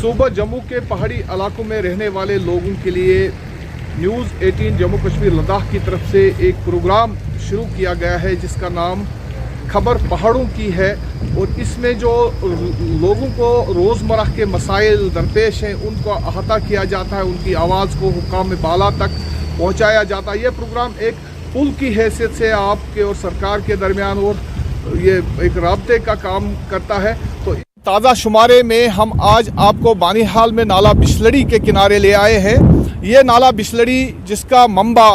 सूबा जम्मू के पहाड़ी इलाकों में रहने वाले लोगों के लिए न्यूज़ 18 जम्मू कश्मीर लद्दाख की तरफ से एक प्रोग्राम शुरू किया गया है जिसका नाम खबर पहाड़ों की है। और इसमें जो लोगों को रोज़मर्रा के मसाइल दरपेश हैं उनको अहाता किया जाता है, उनकी आवाज़ को हुक्काम बाला तक पहुँचाया जाता है। ये प्रोग्राम एक पुल की हैसियत से आपके और सरकार के दरमियान और ये एक राब्ते का काम करता है। तो ताज़ा शुमारे में हम आज आपको बानीहाल में नाला बिशलड़ी के किनारे ले आए हैं। ये नाला बिशलड़ी जिसका मंबा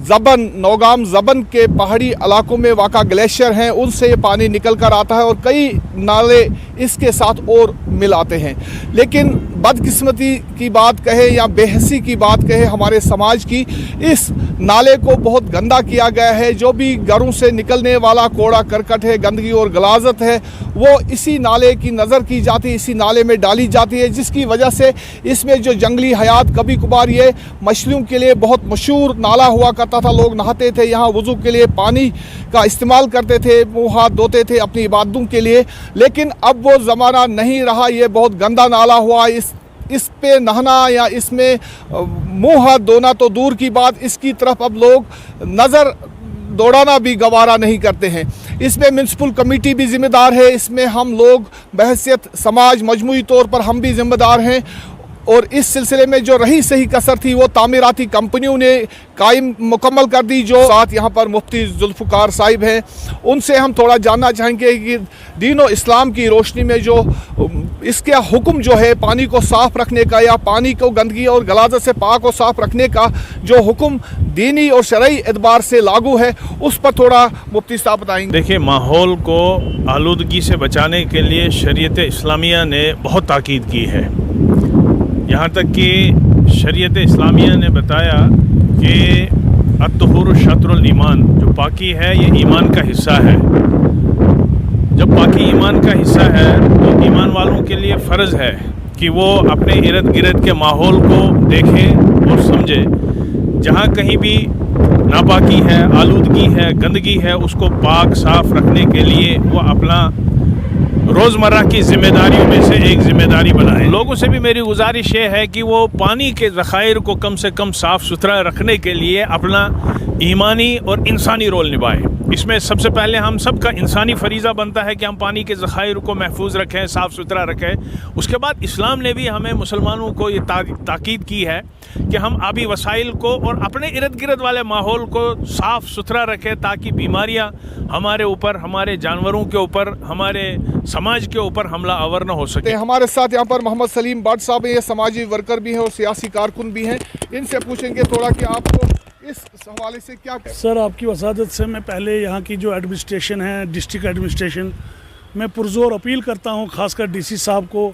जबन नौगाम जबन के पहाड़ी इलाकों में वाक़ा ग्लेशियर हैं, उनसे ये पानी निकल कर आता है और कई नाले इसके साथ और मिल आते हैं। लेकिन बदकिस्मती की बात कहे या बेहसी की बात कहे हमारे समाज की, इस नाले को बहुत गंदा किया गया है। जो भी घरों से निकलने वाला कूड़ा करकट है, गंदगी और गलाजत है, वो इसी नाले की नज़र की जाती है, इसी नाले में डाली जाती है, जिसकी वजह से इसमें जो जंगली हयात, कभी कभार ये मछलियों के लिए बहुत मशहूर नाला हुआ करता था। लोग नहाते थे, यहाँ वज़ू के लिए पानी का इस्तेमाल करते थे, मुँह हाथ धोते थे अपनी इबादतों के लिए। लेकिन अब वो ज़माना नहीं रहा, ये बहुत गंदा नाला हुआ। इस पे नहाना या इसमें मुँह हाथ धोना तो दूर की बात, इसकी तरफ अब लोग नज़र दौड़ाना भी गवारा नहीं करते हैं। इसमें म्यूनसिपल कमेटी भी ज़िम्मेदार है, इसमें हम लोग बहैसियत समाज मजमूई तौर पर हम भी ज़िम्मेदार हैं। और इस सिलसिले में जो रही सही कसर थी वो तामीराती कंपनियों ने कायम मुकम्मल कर दी। जो साथ यहाँ पर मुफ्ती जुल्फ़िकार साहिब हैं, उनसे हम थोड़ा जानना चाहेंगे कि दीन और इस्लाम की रोशनी में जो इसके हुक्म जो है पानी को साफ़ रखने का या पानी को गंदगी और गलाजत से पाक और साफ़ रखने का जो हुक्म दीनी और शरई एतबार से लागू है, उस पर थोड़ा मुफ्ती साहब बताएंगे। देखिए, माहौल को आलूदगी से बचाने के लिए शरीयत इस्लामिया ने बहुत ताकीद की है। यहाँ तक कि शरीयत इस्लामिया ने बताया कि अत्तहुर शत्रुल ईमान, जो पाकी है ये ईमान का हिस्सा है। जब पाकी ईमान का हिस्सा है तो ईमान वालों के लिए फ़र्ज़ है कि वो अपने इर्द गिर्द के माहौल को देखें और समझें। जहाँ कहीं भी नापाकी है, आलूदगी है, गंदगी है, उसको पाक साफ़ रखने के लिए वो अपना रोज़मर्रा की ज़िम्मेदारियों में से एक ज़िम्मेदारी बनाएं। लोगों से भी मेरी गुजारिश ये है कि वो पानी के ज़खायर को कम से कम साफ़ सुथरा रखने के लिए अपना ईमानी और इंसानी रोल निभाएं। इसमें सबसे पहले हम सब का इंसानी फ़रीज़ा बनता है कि हम पानी के ज़खायर को महफूज रखें, साफ़ सुथरा रखें। उसके बाद इस्लाम ने भी हमें मुसलमानों को ये ताकीद की है कि हम आबी वसाइल को और अपने इर्द गिर्द वाले माहौल को साफ़ सुथरा रखें, ताकि बीमारियां हमारे ऊपर, हमारे जानवरों के ऊपर, हमारे समाज के ऊपर हमला आवर न हो सके। हमारे साथ यहाँ पर मोहम्मद सलीम बाट साहब हैं, ये समाजी वर्कर भी हैं और सियासी कारकुन भी हैं। इनसे पूछेंगे थोड़ा कि आपको इस हवाले से क्या। सर, आपकी वसादत से मैं पहले यहाँ की जो एडमिनिस्ट्रेशन है, डिस्ट्रिक्ट एडमिनिस्ट्रेशन, मैं पुरजोर अपील करता हूँ ख़ासकर डीसी साहब को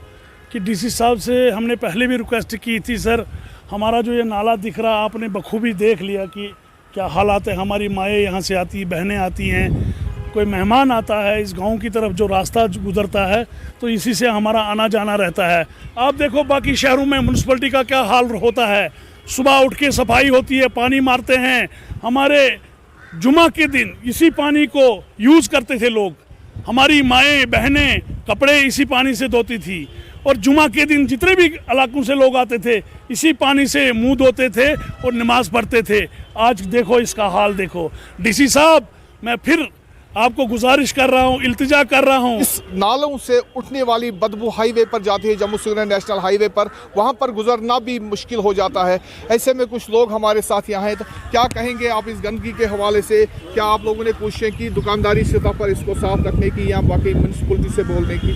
कि डीसी साहब से हमने पहले भी रिक्वेस्ट की थी, सर हमारा जो ये नाला दिख रहा आपने बखूबी देख लिया कि क्या हालात है। हमारी माएँ यहाँ से आती, बहनें आती हैं, कोई मेहमान आता है इस गांव की तरफ, जो रास्ता गुजरता है तो इसी से हमारा आना जाना रहता है। आप देखो बाकी शहरों में म्यूनसिपलिटी का क्या हाल होता है, सुबह उठ के सफाई होती है, पानी मारते हैं। हमारे जुमा के दिन इसी पानी को यूज़ करते थे लोग, हमारी माएँ बहनें कपड़े इसी पानी से धोती थी। और जुमा के दिन जितने भी इलाकों से लोग आते थे इसी पानी से मुंह धोते थे और नमाज़ पढ़ते थे। आज देखो इसका हाल देखो। डीसी साहब, मैं फिर आपको गुजारिश कर रहा हूँ, इल्तिजा कर रहा हूँ। इस नालों से उठने वाली बदबू हाईवे पर जाती है, जम्मू श्रीनगर नेशनल हाईवे पर, वहाँ पर गुजरना भी मुश्किल हो जाता है। ऐसे में कुछ लोग हमारे साथ यहाँ हैं, तो क्या कहेंगे आप इस गंदगी के हवाले से? क्या आप लोगों ने कोशिशें की दुकानदारी सतह पर इसको साफ रखने की या बाकी म्यूनसिपलिटी से बोलने की?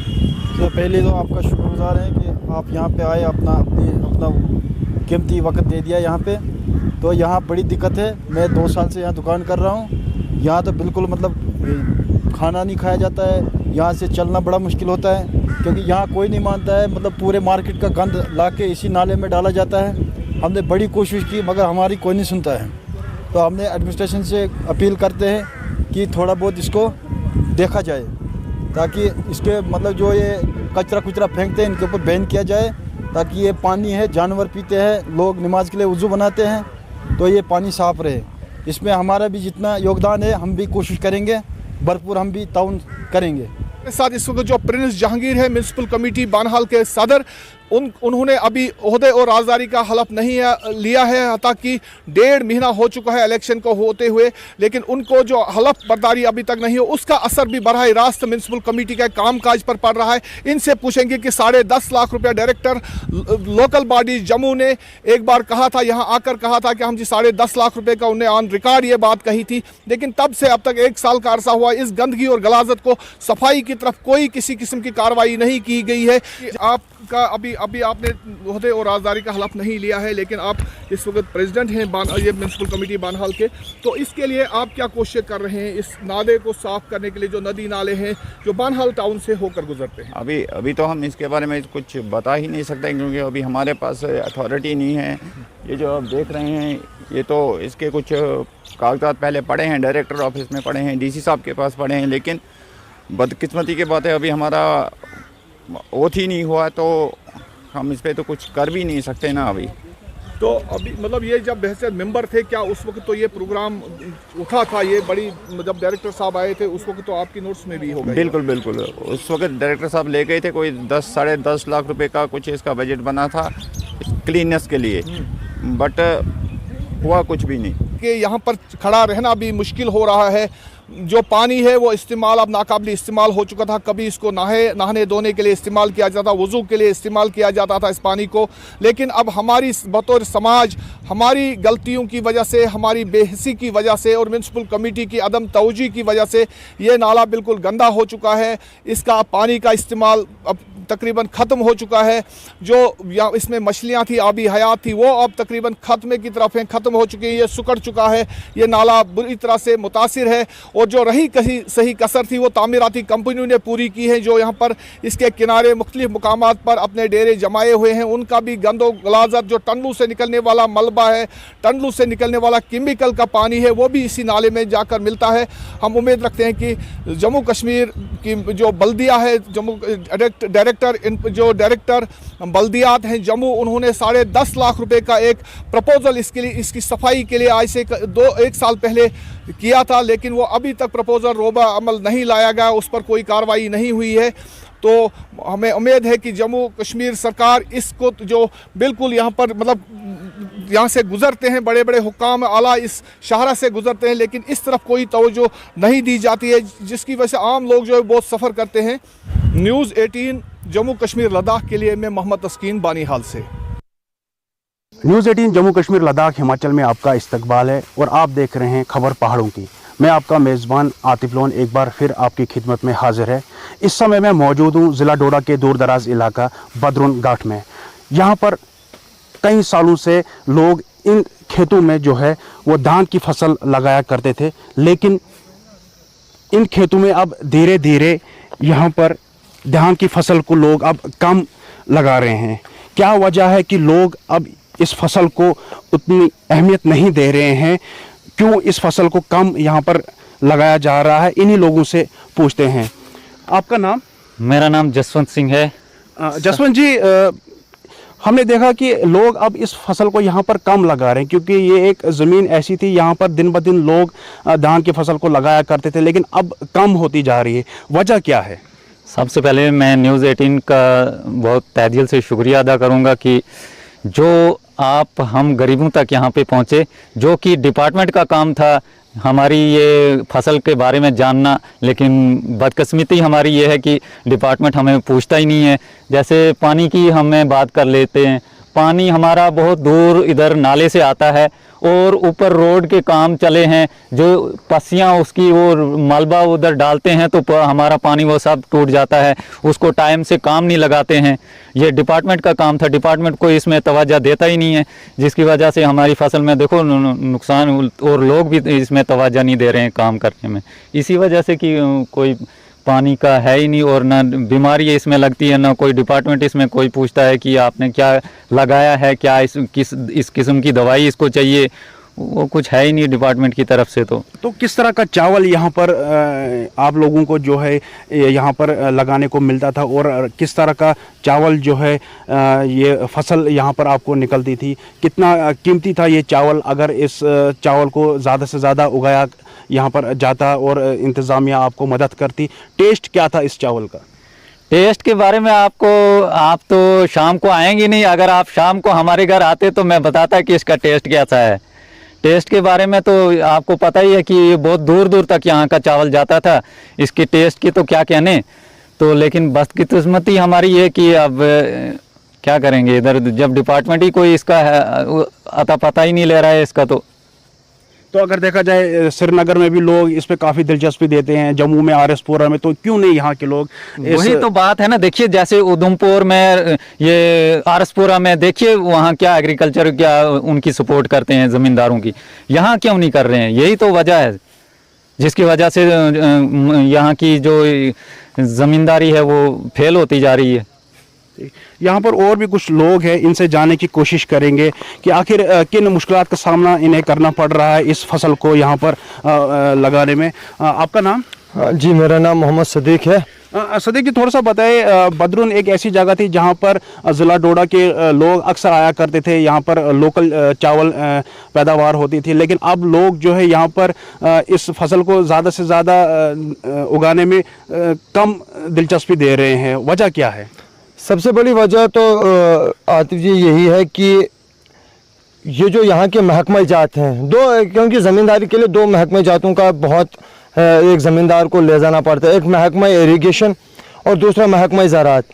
तो पहले तो आपका शुक्रगुजार है कि आप यहाँ पे आए, अपना कीमती वक्त दे दिया यहाँ पे। तो यहाँ बड़ी दिक्कत है। मैं 2 साल से यहाँ दुकान कर रहा हूँ। यहाँ तो बिल्कुल मतलब खाना नहीं खाया जाता है, यहाँ से चलना बड़ा मुश्किल होता है, क्योंकि यहाँ कोई नहीं मानता है। मतलब पूरे मार्केट का गंद ला के इसी नाले में डाला जाता है। हमने बड़ी कोशिश की मगर हमारी कोई नहीं सुनता है। तो हमने एडमिनिस्ट्रेशन से अपील करते हैं कि थोड़ा बहुत इसको देखा जाए, ताकि इसके मतलब जो ये कचरा फेंकते हैं इनके ऊपर बैन किया जाए, ताकि ये पानी है जानवर पीते हैं, लोग नमाज के लिए वज़ू बनाते हैं, तो ये पानी साफ़ रहे। इसमें हमारा भी जितना योगदान है हम भी कोशिश करेंगे, भरपूर हम भी ताउन करेंगे। के साथ इस वक्त जो प्रिंस जहांगीर है, म्यूनसिपल कमेटी बानहाल के सदर, उन्होंने अभी ओहदे और राजदारी का हलफ नहीं लिया है, हालांकि 1.5 महीना हो चुका है इलेक्शन को होते हुए, लेकिन उनको जो हलफ बर्दारी अभी तक नहीं हो, उसका असर भी बराह रास्त म्यूनसिपल कमेटी के कामकाज पर पड़ रहा है। इनसे पूछेंगे कि 10.5 लाख रुपया डायरेक्टर लोकल बॉडी जम्मू ने एक बार कहा था, यहाँ आकर कहा था कि हम जी 10.5 लाख रुपये का, उन्हें ऑन रिकॉर्ड ये बात कही थी, लेकिन तब से अब तक 1 साल का अरसा हुआ, इस गंदगी और गलाजत को सफाई की तरफ कोई किसी किस्म की कार्रवाई नहीं की गई है। आपका अभी आपने ओहदे और राजदारी का हलफ नहीं लिया है, लेकिन आप इस वक्त प्रेसिडेंट हैं ये म्यूनसिपल कमेटी बानहाल के, तो इसके लिए आप क्या कोशिश कर रहे हैं इस नाले को साफ करने के लिए, जो नदी नाले हैं जो बानहाल टाउन से होकर गुजरते हैं? अभी तो हम इसके बारे में कुछ बता ही नहीं सकते, क्योंकि अभी हमारे पास अथॉरिटी नहीं है। ये जो आप देख रहे हैं, ये तो इसके कुछ कागजात पहले पड़े हैं, डायरेक्टर ऑफिस में पड़े हैं, डीसी साहब के पास पड़े हैं, लेकिन बदकिस्मती की बात है अभी हमारा ओथ ही नहीं हुआ, तो हम इस पे तो कुछ कर भी नहीं सकते ना अभी। तो अभी मतलब ये जब बहस मेंबर थे, क्या उस वक्त तो ये प्रोग्राम उठा था, ये बड़ी जब डायरेक्टर साहब आए थे उस वक्त तो आपकी नोट्स में भी हो गया? बिल्कुल उस वक्त डायरेक्टर साहब ले गए थे, कोई 10-10.5 लाख रुपए का कुछ इसका बजट बना था क्लीननेस के लिए, बट हुआ कुछ भी नहीं। कि यहाँ पर खड़ा रहना भी मुश्किल हो रहा है, जो पानी है वो इस्तेमाल अब नाकाबिल इस्तेमाल हो चुका था। कभी इसको नहाने धोने के लिए इस्तेमाल किया जाता, वज़ू के लिए इस्तेमाल किया जाता था इस पानी को, लेकिन अब हमारी बतौर समाज, हमारी गलतियों की वजह से, हमारी बेहिसी की वजह से और म्यूनसिपल कमेटी की अदम तवज्जो की वजह से ये नाला बिल्कुल गंदा हो चुका है। इसका पानी का इस्तेमाल अब तकरीबन ख़त्म हो चुका है। जो या इसमें मछलियाँ थी, आबी हयात थी, वो अब तकरीबन ख़त्म की तरफ हैं, ख़त्म हो चुकी है, ये सुकड़ चुका है, ये नाला बुरी तरह से मुतासिर है। और जो रही कहीं सही कसर थी वो तामीराती कंपनियों ने पूरी की है, जो यहाँ पर इसके किनारे मुख्तलिफ मुकामात पर अपने डेरे जमाए हुए हैं, उनका भी गंदो गलाजत, जो टनलों से निकलने वाला मलबा है, टनलों से निकलने वाला केमिकल का पानी है, वो भी इसी नाले में जाकर मिलता है। हम उम्मीद रखते हैं कि जम्मू कश्मीर की जो बल्दिया है, जम्मू जो डायरेक्टर बल्दियात हैं जम्मू, उन्होंने 10.5 लाख रुपए का एक प्रपोजल इसके लिए, इसकी सफाई के लिए आज से 1 साल पहले किया था, लेकिन वो अभी तक प्रपोजल रोबा अमल नहीं लाया गया, उस पर कोई कार्रवाई नहीं हुई है। तो हमें उम्मीद है कि जम्मू कश्मीर सरकार इसको जो बिल्कुल यहाँ पर मतलब यहाँ से गुज़रते हैं बड़े बड़े हुक्काम आला, इस शाहरा से गुज़रते हैं, लेकिन इस तरफ कोई तवज्जो नहीं दी जाती है, जिसकी वजह से आम लोग जो है बहुत सफ़र करते हैं। न्यूज़ 18 जम्मू कश्मीर लद्दाख के लिए मैं मोहम्मद तस्कीन बानीहाल से। न्यूज़ 18 जम्मू कश्मीर लद्दाख हिमाचल में आपका इस्तकबाल है और आप देख रहे हैं खबर पहाड़ों की। मैं आपका मेज़बान आतिफ लोन एक बार फिर आपकी खिदमत में हाजिर है। इस समय मैं मौजूद हूँ ज़िला डोडा के दूर दराज इलाका बदरुन घाट में। यहाँ पर कई सालों से लोग इन खेतों में जो है वो धान की फसल लगाया करते थे, लेकिन इन खेतों में अब धीरे धीरे यहाँ पर धान की फसल को लोग अब कम लगा रहे हैं। क्या वजह है कि लोग अब इस फसल को उतनी अहमियत नहीं दे रहे हैं? क्यों इस फसल को कम यहाँ पर लगाया जा रहा है? इन्हीं लोगों से पूछते हैं। आपका नाम? मेरा नाम जसवंत सिंह है। जसवंत जी, हमने देखा कि लोग अब इस फसल को यहाँ पर कम लगा रहे हैं, क्योंकि ये एक ज़मीन ऐसी थी यहाँ पर दिन ब दिन लोग धान की फसल को लगाया करते थे, लेकिन अब कम होती जा रही है। वजह क्या है? सबसे पहले मैं न्यूज़ 18 का बहुत तहे दिल से शुक्रिया अदा करूँगा कि जो आप हम गरीबों तक यहाँ पे पहुँचे, जो कि डिपार्टमेंट का काम था हमारी ये फसल के बारे में जानना, लेकिन बदकिस्मती हमारी ये है कि डिपार्टमेंट हमें पूछता ही नहीं है। जैसे पानी की हमें बात कर लेते हैं, पानी हमारा बहुत दूर इधर नाले से आता है और ऊपर रोड के काम चले हैं, जो पस्सियाँ उसकी वो मलबा उधर डालते हैं तो हमारा पानी वो सब टूट जाता है, उसको टाइम से काम नहीं लगाते हैं। ये डिपार्टमेंट का काम था, डिपार्टमेंट कोई इसमें तवज्जो देता ही नहीं है, जिसकी वजह से हमारी फसल में देखो नुकसान, और लोग भी इसमें तवज्जो नहीं दे रहे हैं काम करने में, इसी वजह से कि कोई पानी का है ही नहीं और ना बीमारी इसमें लगती है, ना कोई डिपार्टमेंट इसमें कोई पूछता है कि आपने क्या लगाया है, क्या इस किस्म की दवाई इसको चाहिए, वो कुछ है ही नहीं डिपार्टमेंट की तरफ से। तो किस तरह का चावल यहाँ पर आप लोगों को जो है यहाँ पर लगाने को मिलता था, और किस तरह का चावल जो है ये फसल यहाँ पर आपको निकलती थी? कितना कीमती था ये चावल? अगर इस चावल को ज़्यादा से ज़्यादा उगाया यहाँ पर जाता और इंतज़ामिया आपको मदद करती, टेस्ट क्या था इस चावल का? टेस्ट के बारे में आप तो शाम को आएंगे नहीं, अगर आप शाम को हमारे घर आते तो मैं बताता कि इसका टेस्ट कैसा है। टेस्ट के बारे में तो आपको पता ही है कि बहुत दूर दूर तक यहाँ का चावल जाता था, इसके टेस्ट की तो क्या कहने। तो लेकिन बदकिस्मती हमारी ये कि अब क्या करेंगे, इधर जब डिपार्टमेंट ही कोई इसका अता पता ही नहीं ले रहा है इसका। तो अगर देखा जाए श्रीनगर में भी लोग इस पे काफ़ी दिलचस्पी देते हैं, जम्मू में आरएसपुरा में, तो क्यों नहीं यहाँ के लोग वही तो बात है ना। देखिए जैसे उधमपुर में, ये आरएसपुरा में देखिए वहाँ क्या एग्रीकल्चर क्या उनकी सपोर्ट करते हैं ज़मींदारों की, यहाँ क्यों नहीं कर रहे हैं? यही तो वजह है जिसकी वजह से यहाँ की जो ज़मींदारी है वो फेल होती जा रही है। यहाँ पर और भी कुछ लोग हैं, इनसे जानने की कोशिश करेंगे कि आखिर किन मुश्किलात का सामना इन्हें करना पड़ रहा है इस फसल को यहाँ पर लगाने में। आपका नाम? जी, मेरा नाम मोहम्मद सदीक है। सदीक जी, थोड़ा सा बताएं, बदरून एक ऐसी जगह थी जहाँ पर ज़िला डोडा के लोग अक्सर आया करते थे, यहाँ पर लोकल चावल पैदावार होती थी, लेकिन अब लोग जो है यहाँ पर इस फसल को ज़्यादा से ज़्यादा उगाने में कम दिलचस्पी दे रहे हैं। वजह क्या है? सबसे बड़ी वजह तो आतिफ जी यही है कि ये जो यहाँ के महकमा जात हैं, क्योंकि ज़मींदारी के लिए दो महकमा जातों का बहुत एक ज़मींदार को ले जाना पड़ता है। एक महकमा इरिगेशन और दूसरा महकमा ज़राअत।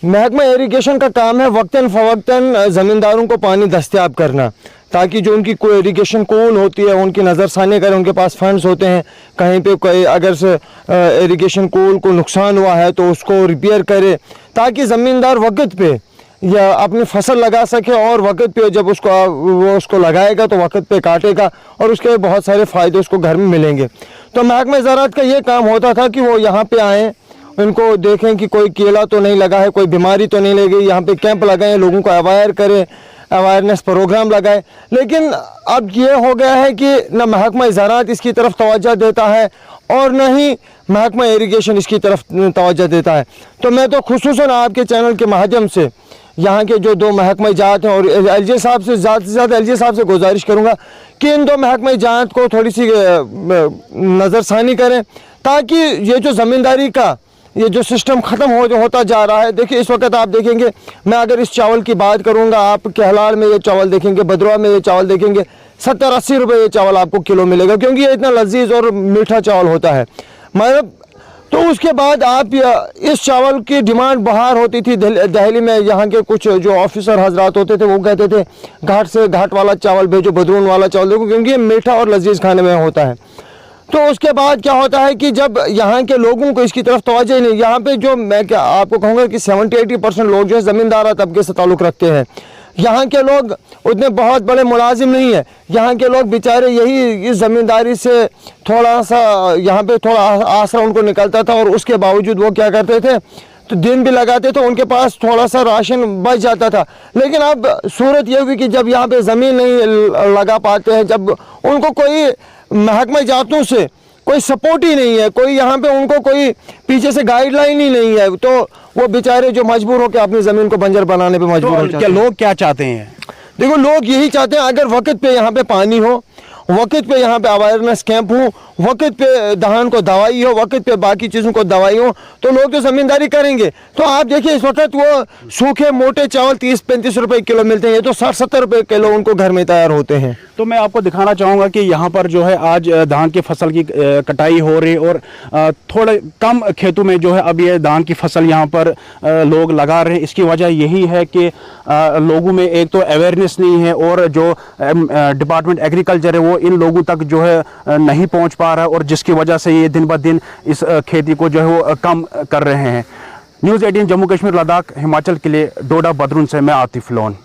महकमा इरिगेशन का काम है वक्तन फ़वक्तन ज़मींदारों को पानी दस्तयाब करना, ताकि जो उनकी कोई इरिगेशन कूल होती है उनकी नज़रसानी करें। उनके पास फंड्स होते हैं, कहीं पे कोई अगर से इरिगेशन कूल को नुकसान हुआ है तो उसको रिपेयर करे, ताकि ज़मींदार वक्त पे या अपनी फसल लगा सके, और वक्त पे जब वो उसको लगाएगा तो वक्त पे काटेगा और उसके बहुत सारे फ़ायदे उसको घर में मिलेंगे। तो महकमा ज़राअत का ये काम होता था कि वो यहाँ पे आएँ, उनको देखें कि कोई केला तो नहीं लगा है, कोई बीमारी तो नहीं लगी, यहाँ पे कैंप लगाएं, लोगों को अवेयर करें, अवेयरनेस प्रोग्राम लगाए। लेकिन अब ये हो गया है कि न महकमा ज़राअत इसकी तरफ तवज्जो देता है और न ही महकमा इरिगेशन इसकी तरफ तवज्जो देता है। तो मैं तो खुसूसन आपके चैनल के माध्यम से यहाँ के जो दो महकमा जात हैं और एलजी साहब से ज़्यादा एलजी साहब से गुजारिश करूँगा कि इन दो महकमा जात को थोड़ी सी नज़रसानी करें, ताकि ये जो ज़मींदारी का ये जो सिस्टम ख़त्म होता जा रहा है। देखिए इस वक्त आप देखेंगे, मैं अगर इस चावल की बात करूंगा, आप कहलाल में ये चावल देखेंगे, भद्रवा में ये चावल देखेंगे, 70-80 रुपये ये चावल आपको किलो मिलेगा, क्योंकि ये इतना लजीज और मीठा चावल होता है। मतलब तो उसके बाद आप इस चावल की डिमांड बाहर होती थी दिल्ली में। यहाँ के कुछ जो ऑफिसर हजरात होते थे वो कहते थे घाट से घाट वाला चावल भेजो, बदरून वाला चावल देखो, क्योंकि ये मीठा और लजीज खाने में होता है। तो उसके बाद क्या होता है कि जब यहाँ के लोगों को इसकी तरफ तवज्जो ही नहीं, यहाँ पे जो मैं क्या आपको कहूँगा कि 70-80% लोग जो है ज़मींदार तबके से ताल्लुक़ रखते हैं। यहाँ के लोग उतने बहुत बड़े मुलाजिम नहीं है, यहाँ के लोग बेचारे यही इस ज़मींदारी से थोड़ा सा यहाँ पे थोड़ा आसरा उनको निकलता था, और उसके बावजूद वो क्या करते थे तो दिन भी लगाते तो उनके पास थोड़ा सा राशन बच जाता था। लेकिन अब सूरत ये हुई कि जब यहाँ पे ज़मीन नहीं लगा पाते हैं, जब उनको कोई महकमा जातों से कोई सपोर्ट ही नहीं है, कोई यहाँ पे उनको कोई पीछे से गाइडलाइन ही नहीं है, तो वो बेचारे जो मजबूर होकर अपनी ज़मीन को बंजर बनाने पे मजबूर हो जाते हैं। लोग क्या चाहते हैं? देखो लोग यही चाहते हैं, अगर वक्त पे यहाँ पे पानी हो, वक्त पे यहाँ पे अवेयरनेस कैंप हो, वक्त पे धान को दवाई हो, वक्त पे बाकी चीज़ों को दवाई हो, तो लोग तो ज़मींदारी करेंगे। तो आप देखिए इस वक्त वो सूखे मोटे चावल 30-35 रुपए किलो मिलते हैं, ये तो 60-70 रुपए किलो उनको घर में तैयार होते हैं। तो मैं आपको दिखाना चाहूँगा कि यहाँ पर जो है आज धान की फसल की कटाई हो रही, और थोड़े कम खेतों में जो है अब ये धान की फसल यहाँ पर लोग लगा रहे हैं। इसकी वजह यही है कि लोगों में एक तो अवेयरनेस नहीं है, और जो डिपार्टमेंट एग्रीकल्चर है वो इन लोगों तक जो है नहीं पहुँच पा रहा है, और जिसकी वजह से ये दिन ब दिन इस खेती को जो है वो कम कर रहे हैं। न्यूज़ 18 जम्मू कश्मीर लद्दाख हिमाचल के लिए डोडा बदरून से मैं आतिफ लोन।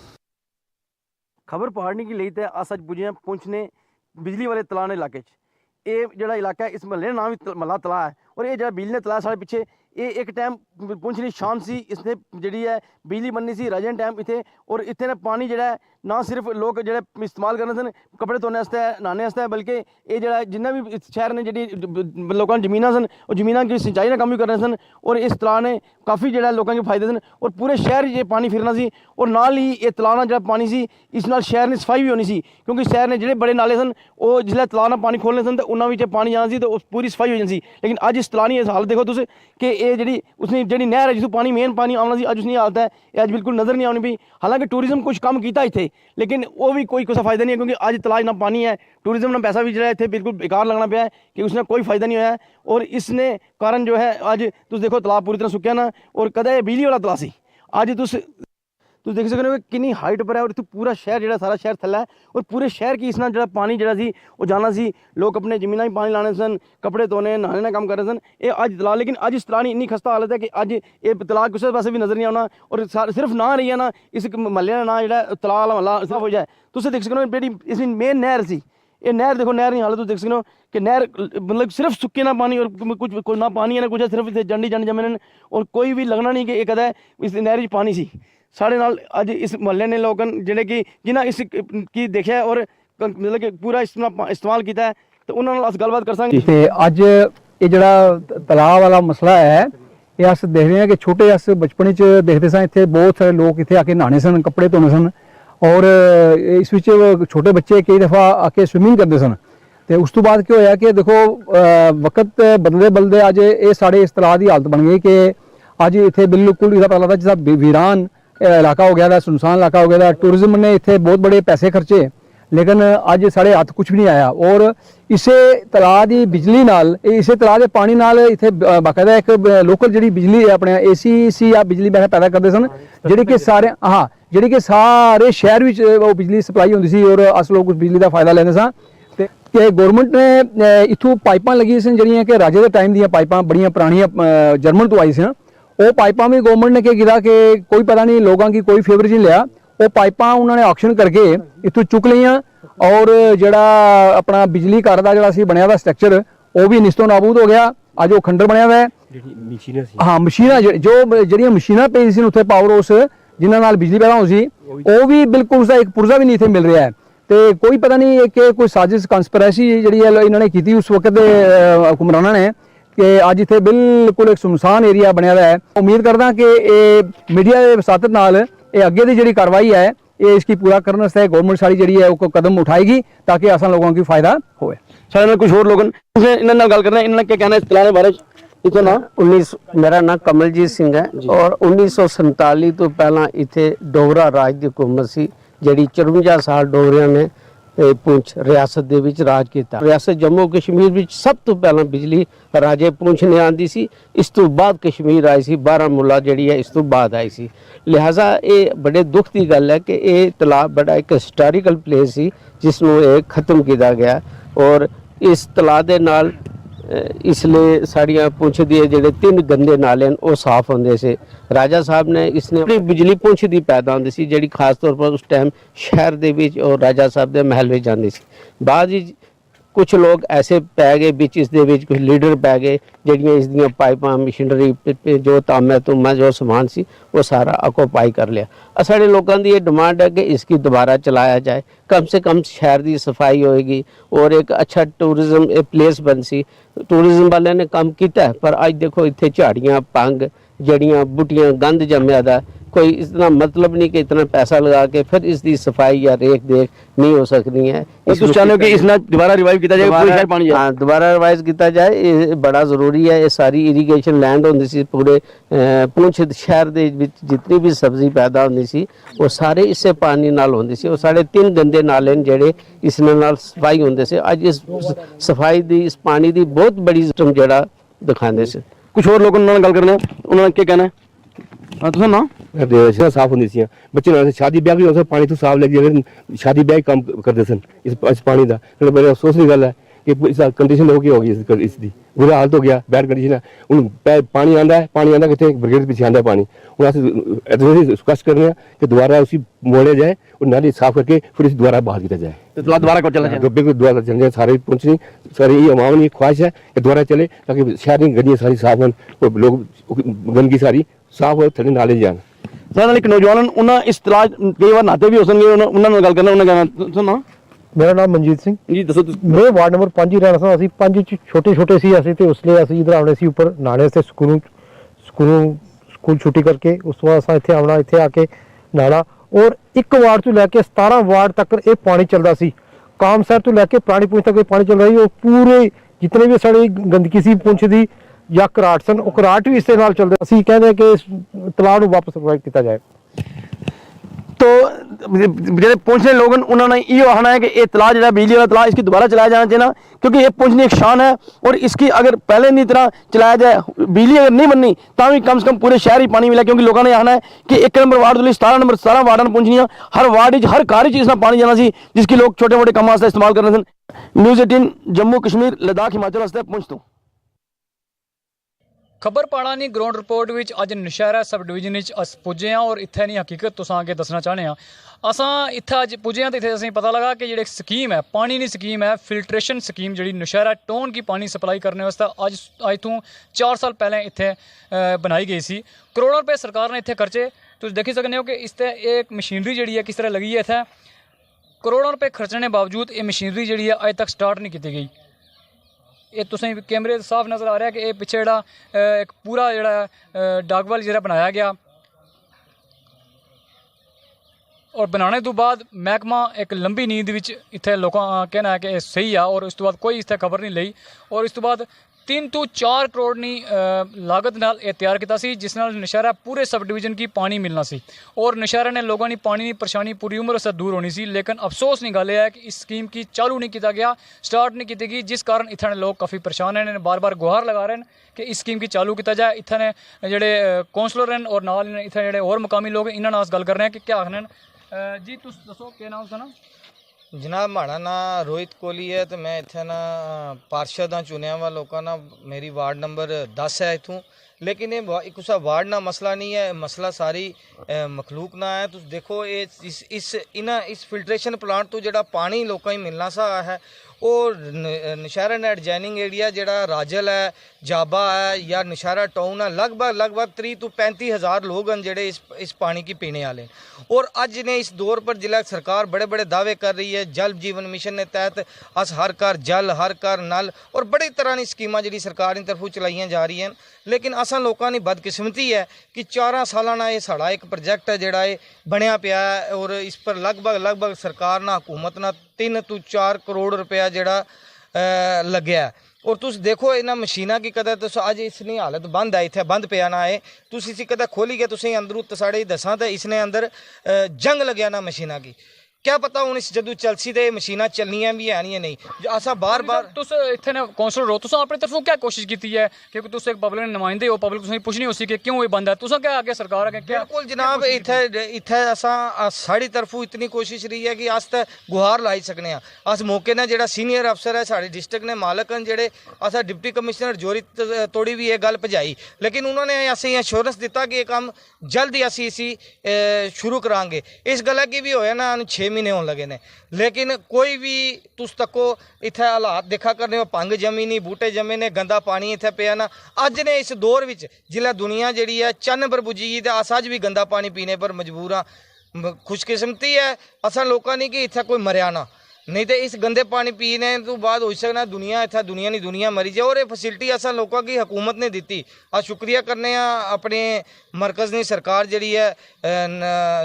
खबर पहाड़नी की लेते अस अज पुजे पुंछ ने बिजली वाले तलाऽ ने इलाके ये जो इलाका है इस महल्ले नाम भी महला तलाऽ है, और ये जो बिजली तलाऽ साढ़े पिछे ये एक टाइम पुंछ दी शान सी, इसने जी है बिजली बननी सी राजन टाइम इतने, और इतने पानी जो ना सिर्फ लोग जो इस्तेमाल करने सन कपड़े धोने वास्ते नहाने वास्ते बल्कि ये जो जिन्हें भी इस शहर ने जी लोगों की जमीन सन और जमीन की सिंचाई का काम भी करने सन और इस तलाऽ ने काफ़ी जो लोगों के फायदे सन और पूरे शहर ये पानी फिरना सी और नाल ही ये तलाऽ जो पानी सी इस नाल शहर ने सफाई भी होनी सी क्योंकि शहर ने जो बड़े नाले सन वो जिसलै तलाऽ नाल पानी खोलने सन तो उन्होंने पानी जाना सी तो पूरी सफाई हो जानी सी लेकिन अज इस तलाऽ की हालत देखो तुस कि ये जी उसने जी नहर है जिसों पानी मेन पानी आना सी अज उसकी हालत है ये अज बिल्कुल नज़र नहीं आनी पई। हालांकि टूरिज्म कुछ कम किया इतने लेकिन वो भी कोई कुछ फायदा नहीं है क्योंकि अज तलाऽ इन्ना पानी है टूरिज्म का पैसा भी जो इतने बिल्कुल बेकार लगना पाया है कि उसने कोई फायदा नहीं होया और इसने कारण जो है अज तुम देखो तलाऽ पूरी तरह सुक्या ना और कदे बिजली वाला तलाऽ सी अज तुम देख सकते हो कि कितनी हाइट पर है और इतने पूरा शहर जो सारा शहर थल्ला है और पूरे शहर की इसना जो पानी जो वो जाना सी लोग अपने जमीन में पानी लाने सन कपड़े धोने नहाने का काम कर रहे सन ये अज तलाऽ लेकिन अज इस तलाऽ की इन्नी खस्ता हालत है कि अज ये तलाऽ किसी पासे भी नज़र नहीं आना और सिर्फ ना रही है ना इस महल्ले का ना जो तलाऽ वाला महल्ला सिर्फ हो जाए तुम देख सकते हो जी इसमें मेन नहर सी ये नहर देखो नहर की हालत देख सकते हो कि नहर मतलब सिर्फ सुक्के ना पानी और कुछ ना पानी है ना कुछ है सिर्फ जंडी जंड जमे और कोई भी लगना नहीं कि ये कदा इस नहर पानी सी साढ़े नाल अज इस महल्ले ने लोग जिन्हें कि जिन्हें इस की देखा और मतलब कि पूरा इस्तेमाल किया है तो उन्होंने अस गलबात कर सकते अज ये जड़ा तलाऽ वाला मसला है ये अस देख रहे हैं कि छोटे अस बचपन च देखते सन इतने बहुत सारे लोग इतने आके नहाने सन कपड़े धोने सन और इस विच छोटे बच्चे कई दफ़ा आके स्विमिंग करते सन तो उस तो बाद क्या होया कि देखो वक्त बदलते बदलते अज ये साढ़े इस तलाऽ की हालत बन गई कि अज इतने बिल्कुल इसका पता लगता जिसका वीरान इलाका हो गया था सुनसान इलाका हो गया था टूरिज्म ने इतने बहुत बड़े पैसे खर्चे लेकिन अज साढ़े हाथ कुछ भी नहीं आया और इसे तलाऽ की बिजली नाल इसे तलाऽ के पानी नाल इतने बाकायदा एक लोकल जी बिजली अपने AC या बिजली पैदा करते सन जी कि सारे हाँ जी कि सारे शहर में वो बिजली सप्लाई होती सी और अस लोग उस बिजली का फायदा लेंदे सां कि गौरमेंट ने इत्थों पाइपां लगी सन जिहड़ियां कि राजे के टाइम दियां पाइपां बड़ियां पुरानियां जर्मन तो आई सन वो पाइपां भी गवर्नमेंट ने क्या किया कि कोई पता नहीं लोगों की कोई फेवर नहीं लिया वो पाइपां उन्होंने ऑक्शन करके इत्थों चुक लिया और जड़ा अपना बिजली घर का जड़ा बनया हुआ स्ट्रक्चर वो भी निस्तो नाबूद हो गया अज वो खंडर बनया हुआ है हाँ मशीनां जो जड़ियां मशीनां पई सी उत्थे पावर हाउस जिन्हां नाल बिजली पैदा होती वो भी बिल्कुल उसका एक पुर्जा भी नहीं इत्थे मिल रहा है तो कोई पता नहीं कि कोई साजिश कंस्पिरेसी जी इन्होंने की उस वक्त के हुक्मराना ने कि अज इतने बिल्कुल एक सुनसान एरिया बनया हुआ है उम्मीद करदा कि मीडिया के वसातत नाल ये अगे की जी कार्रवाई है ये इसकी पूरा करने वास्ते गवर्नमेंट सारी जी है वो कदम उठाएगी ताकि असा लोगों की फायदा हो कुछ और लोग इन्होंने गल करना इन्होंने क्या कहना है इस तलाऽ के बारे इतना ना 19 मेरा नाम कमलजीत सिंह है और 1947 तो पहला इतने डोगरा राज की हुकूमत सी जी 54 साल डोगरियां ने पुंछ रियासत दे विच राज किया रियासत जम्मू कश्मीर विच सब तो पहला बिजली राजे पुंछ ने आंदी सी इस तो बाद कश्मीर आई सी बारामूला जिहड़ी है इस तो बाद आई सी लिहाजा ये बड़े दुख की गल है कि ये तलाऽ बड़ा एक हिस्टोरिकल प्लेस सी जिसनों ये खत्म किया गया और इस तलाऽ दे नाल इसलिए साड़ियाँ पुंछ दिए जेडे 3 गंदे नाले वो साफ होंगे से राजा साहब ने इसने अपनी बिजली पुंछ दी पैदा होंदी सी जेडी खास तौर पर उस टाइम शहर दे विच और राजा साहब दे महल में जाती सी बाद कुछ लोग ऐसे पै गए बिच इस दे विच कुछ लीडर पै गए जड़ियाँ इस दियां पाइपां मशीनरी जो तामा तुमा जो समान सी वो सारा ऑक्यूपाई कर लिया साढ़े लोगों की ये डिमांड है कि इसकी दोबारा चलाया जाए कम से कम शहर की सफाई होएगी और एक अच्छा टूरिज्म प्लेस बन सी टूरिज्म वाले ने काम किया है पर अज देखो इतने झाड़ियाँ पंग जड़ियाँ बूटियाँ गंद जमया दा कोई इतना मतलब नहीं कि इतना पैसा लगा के फिर इसकी सफाई या रेख देख नहीं हो सकती है दोबारा रिवाइव किया जाए हाँ दोबारा रिवाइव किया जाए ये बड़ा जरूरी है ये सारी इरीगेशन लैंड होंदी सी पूरे पुंछ शहर दे विच जितनी भी सब्जी पैदा होंदी सी वो सारे इससे पानी नाल होंदी सी वो साढ़े 3 गंदे नाले जेड़े इस नाल सफाई होंदे से अज इस सफाई दी इस पानी दी बहुत बड़ी सिस्टम जेड़ा दिखांदे से कुछ और लोगों ने गल करना उन्होंने क्या कहना है हाँ तुम ना साफ होंदी सी बच्चे शादी ब्याह भी पानी तो साफ लगी अगर शादी ब्याह काम करते सन इस पानी का बड़े अफसोस की गल है कि इस कंडीशन होगी इसकी बुरा हालत हो गया बैड कंडीशन है हूँ पानी आंदा कितने ब्रिगेड पीछे आंदा पानी हूँ अस रिक्वेस्ट कर रहे हैं कि दोबारा उसी मोड़े जाए और नाली साफ करके फिर इसे दोबारा बहाल किया जाए दोबारा कब चला जाए बिल्कुल दोबारा चल जाए सारे पहुँचनी सारी ये अवाम की ख्वाहिश है कि दोबारा चले ताकि शहर की गलियाँ सारी साफ हों और लोग गंदगी सारी साफ हो थोड़े नाले जान ਸਾਡੇ ਨਾਲ ਇੱਕ ਨੌਜਵਾਨ ਹਨ, ਉਹਨਾਂ ਇਸ ਤਲਾਅ ਕਈ ਵਾਰ ਨਹਾਤੇ ਵੀ ਹੋ ਸਕਣਗੇ, ਉਹਨਾਂ ਨਾਲ ਗੱਲ ਕਰਨਾ। ਉਹਨਾਂ ਕਹਿਣਾ ਸੁਣਾ। मेरा नाम मनजीत सिंह ਜੀ ਦੱਸੋ। मैं वार्ड नंबर 5 ही रहना था। ਅਸੀਂ 5 ਚ ਛੋਟੇ ਸੀ ਅਸੀਂ, ਤੇ ਉਸਲੇ ਅਸੀਂ ਇਧਰ ਆਉਣੇ ਸੀ ਉੱਪਰ ਨਹਾਣੇ ਤੇ ਸਕੂਲ ਛੁੱਟੀ ਕਰਕੇ ਉਸ ਤੋਂ ਬਾਅਦ ਅਸਾਂ ਇੱਥੇ ਆਉਣਾ, ਇੱਥੇ ਆ ਕੇ ਨਹਾਣਾ। ਔਰ ਇੱਕ ਵਾਰਡ ਤੋਂ ਲੈ ਕੇ 17 ਵਾਰਡ ਤੱਕ ਇਹ ਪਾਣੀ ਚੱਲਦਾ ਸੀ। ਕਾਮ ਸਾਹਿਬ ਤੋਂ ਲੈ ਕੇ ਪੁਰਾਣੀ ਪੁੰਛ ਤੱਕ ਇਹ ਪਾਣੀ ਚੱਲ ਰਿਹਾ ਸੀ। ਉਹ ਪੂਰੇ ਜਿਤਨੇ ਵੀ ਸਾਡੀ ਗੰਦਗੀ ਸੀ ਪੁੰਛ ਦੀ ਜਾਂ ਘਰਾਟ ਸਨ, ਉਹ ਘਰਾਟ ਵੀ ਇਸ ਦੇ ਨਾਲ ਚੱਲਦੇ। ਅਸੀਂ ਕਹਿੰਦੇ ਕਿ ਇਸ ਤਲਾਅ ਨੂੰ ਵਾਪਸ ਪ੍ਰੋਵਾਈਡ ਕੀਤਾ ਜਾਏ। तो ਜਿਹੜੇ पुंछ ਦੇ लोग उन्होंने ये आना है कि ये तलाअ जो बिजली वाला तलाअ इसकी दोबारा चलाया जाना चाहिए ना, क्योंकि ये पुंछ एक शान है। और इसकी अगर पहले नहीं तरह चलाया जाए, बिजली अगर नहीं बननी तो भी कम से कम पूरे शहर ही पानी मिला, क्योंकि लोगों ने आना है कि 1 नंबर वार्ड तो 17 वार्ड पुंछनियाँ हर वार्ड हर घर इसमें पानी जाना सी, जिसकी लोग छोटे मोटे काम वास्ते इस्तेमाल करने सन। न्यूज़ 18 जम्मू कश्मीर लद्दाख हिमाचल वास्ते पुंछ तो। खबर पाड़ा नी ग्राउंड रिपोर्ट विच अज नौशहरा सब डिवीजन अस पुजे हाँ और इत्थे नी हकीकत तुसां अगे दसना चाहने हाँ। असां इत्थे अज पुजे हाँ तो इत्थे असें पता लगा कि जिहड़ी स्कीम है, पानी दी स्कीम है, फिल्ट्रेशन स्कीम जिहड़ी नौशहरा टाउन की पानी सप्लाई करने वास्ते अज तो 4 साल पहले इत्थे बनाई गई सी। करोड़ों रुपये सरकार ने इत्थे खर्चे। तुसीं देखी सकते हो कि इसते एक मशीनरी जिहड़ी है किस तरह लगी है। इत्थे करोड़ों रुपये खर्चने के बावजूद ये मशीनरी जिहड़ी है अज तक स्टार्ट नहीं की गई। ये तुसें कैमरे साफ नज़र आ रहा है कि ये पिछे जेह्ड़ा एक पूरा जेह्ड़ा डागवल जेह्ड़ा बनाया गया और बनाने तो बाद महकमा एक लंबी नींद विच इत्थे लोकां कहना है कि सही है। और इस तो बाद कोई इत्थे खबर नहीं लई और इस तो बाद 3 ਤੋਂ 4 ਕਰੋੜ ਦੀ ਲਾਗਤ ਨਾਲ ਇਹ ਤਿਆਰ ਕੀਤਾ ਸੀ, ਜਿਸ ਨਾਲ ਨੌਸ਼ਹਿਰਾ ਪੂਰੇ सब डिवीजन की पानी मिलना सी और नौशहरा ने लोगों की पानी की परेशानी पूरी उम्र से दूर होनी सी। लेकिन अफसोस की गल है कि इस स्कीम की चालू नहीं किया गया, स्टार्ट नहीं की गई, जिस कारण इत्थे लोग काफ़ी परेशान हैं। बार बार गुहार लगा रहे हैं कि इस स्कीम की चालू किया जाए। इत्थे ने जेह्ड़े कौंसलर हैं और नाल इत्थे जेह्ड़े होर मुकामी लोग इन्हां नाल गल कर रहे हैं कि क्या आखने जी। तुस दसो क्या नाम उसदा? जनाब माड़ा ना रोहित कोहली है, तो मैं इत्थे ना पार्षद हाँ चुनिया हुआ लोगों ना। मेरी वार्ड नंबर 10 है इतों, लेकिन ये एक उस वार्ड ना मसला नहीं है, मसला सारी मखलूक ना है। तुम देखो इस फिल्ट्रेशन प्लांट तो जो पानी लोगों ही मिलना सा है और नौशहरा ने एडजॉइनिंग एरिया जो राजल है, जाबा है या नौशहरा टाउन है, लगभग 30 ਤੋਂ 35 हज़ार लोग हैं जोड़े इस पानी की पीने वाले। और अज ने इस दौर पर जिला सरकार बड़े बड़े दावे कर रही है। जल जीवन मिशन के तहत अस हर घर जल, हर घर नल और बड़ी तरह की स्कीमां जी सरकार की तरफों चलाइया जा रही हैं। लेकिन असा लोगों की बदकिस्मती है कि 4 सालाना ये साड़ा एक प्रोजेक्ट है जोड़ा बनया पिया है और इस पर लगभग सरकार ना हुकूमत ना 3 ਤੋਂ 4 करोड़ रुपया जोड़ा लग्या है। और तुस देखो इन्होंने मशीना की कदर तुस अज इसकी हालत बंद है, इतने बंद पिया ना है। तुस इसी कदर खोली गए तुसें अंदरों साढ़े दसा तो इसने अंदर जंग लग्या ना मशीना की। क्या पता हूँ इस जदों चलसी तो मशीना चलनियाँ भी है नहीं असा बार तुस इत्थे ने कौंसलर हो, तुस अपनी तरफों क्या कोशिश की है? क्योंकि तुस एक पब्लिक नुमाइंदे हो, पब्लिक तुसें पुछनी हो सी कि क्यों ये बंद है, तुस क्या आगे सरकार अगे क्या? बिल्कुल जनाब, इत्थे असा साड़ी तरफों इतनी कोशिश रही है कि अस ते गुहार लाई सकने आ। अस मौके ने जेड़ा सीनियर अफसर है साढ़े डिस्ट्रिक्ट ने मालक हैं जेड़े असा डिप्टी कमिश्नर जोरी तोड़ी भी ये गल भजाई, लेकिन उन्होंने असें एश्योरेंस दिता कि ये काम जल्द ही असी इसी शुरू करांगे। इस गल की भी होया ना 6 महीने होने लगे ने, लेकिन कोई भी तुस तको इत्थे हालात देखा करने हो, भंग जमी नहीं, बूटे जमे ने, गंदा पानी इत्थे पिया ना। अज ने इस दौर विच जिला दुनिया जिहड़ी है चन्न पर पुजी ते अस अज भी गंदा पानी पीने पर मजबूर हाँ। खुशकिस्मती है असा लोगों ने कि इत्थे कोई मरिया ना, नहीं तो इस गंदे पानी पीने तो बाद हो सकना दुनिया इतना दुनिया नहीं दुनिया मरी जाए। और ये फैसिलिटी असा लोगों की हुकूमत ने दी। आज शुक्रिया करने अपने मरकज़ की सरकार जी है,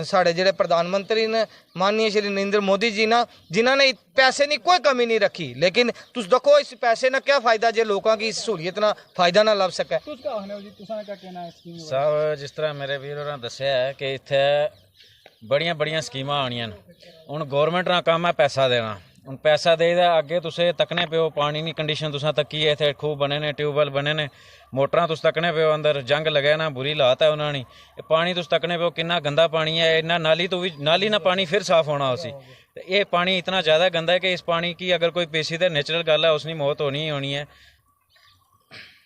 साढ़े जोड़े प्रधानमंत्री ने माननीय श्री नरेंद्र मोदी जी ना, जिन्होंने पैसे की कोई कमी नहीं रखी। लेकिन तुम देखो इस पैसे ना क्या फ़ायदा जो लोगों की इस सहूलियत ना फ़ायदा ना लभ सके। सब जिस तरह मेरे वीर ने दसिया है कि इत्थे बड़ियां बड़ियां स्कीमां आनियां हुण गौरमेंट दा काम है पैसा देना। हुण पैसा देईदा अगे तुसें तकने पिओ पानी दी कंडीशन तुसां तक्की है, इत्थे खूह बने ने, ट्यूबवैल बने ने, मोटरां तुस तकने पिओ अंदर जंग लगे ना, बुरी हालत है उन्हां दी। पानी तुस तकने पिओ किन्ना गंदा पानी है, इन्ना नाली तो भी नाली ना पानी फिर साफ होना उसी। ये पानी इतना ज़्यादा गंदा है कि इस पानी की अगर कोई पेशी तो नेचुरल गल है उसकी मौत होनी ही होनी है।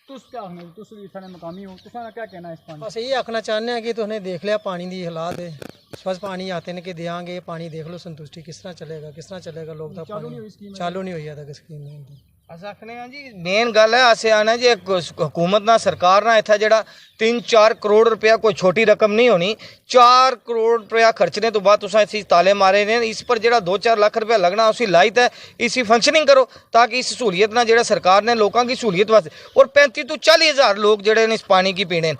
मकामी हो, क्या कहना है इस पानी? बस यही आखना चाहते हैं कि तुमने देख लिया पानी की हालात है, स्वच्छ पानी आते हैं कि देंगे पानी देख लो, संतुष्टि किस तरह चलेगा लोग चालू नहीं हुई है तक स्कीम। अस आखने जी मेन गल है अस आना जी हुकूमत ना सरकार ना इतना जरा 3-4 करोड़ रुपया कोई छोटी रकम नहीं होनी 4 करोड़ रुपया खर्चने तो बाद तुसा इसी ताले मारे ने इस पर जरा 2-4 लाख रुपया लगना उसी लाइट है इसी फंक्शनिंग करो ताकि इस सहूलियत ना जरा सरकार ने लोगों की सहूलियत वास्ते और 35 तो 40 हज़ार लोग जड़े इस पानी की पीने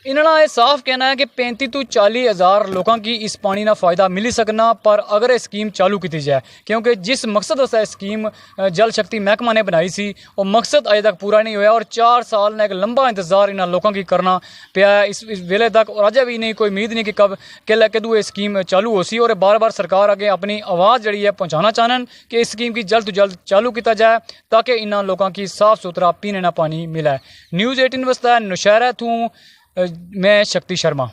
इन्होंने ये साफ कहना है कि 35 तो 40 हज़ार लोगों की इस पानी का फ़ायदा मिल सकना पर अगर ये स्कीम चालू की जाए क्योंकि जिस मकसद वास्ते स्कीम जल शक्ति महकमा ने बनाई सी वो मकसद अजे तक पूरा नहीं होया और 4 साल ने एक लंबा इंतजार इन्होंने लोगों की करना पाया इस वेले तक और अजे भी नहीं कोई उम्मीद नहीं कि कब कदू ये स्कीम चालू हो सी और बार बार सरकार अगे अपनी आवाज़ जी है पहुँचाना चाहन कि इस स्कीम की जल्द तो जल्द चालू किया जाए ताकि इन्होंने लोगों की साफ सुथरा पीने का पानी मिले। न्यूज़ 18 वास्ते नौशहरा तू मैं शक्ति शर्मा।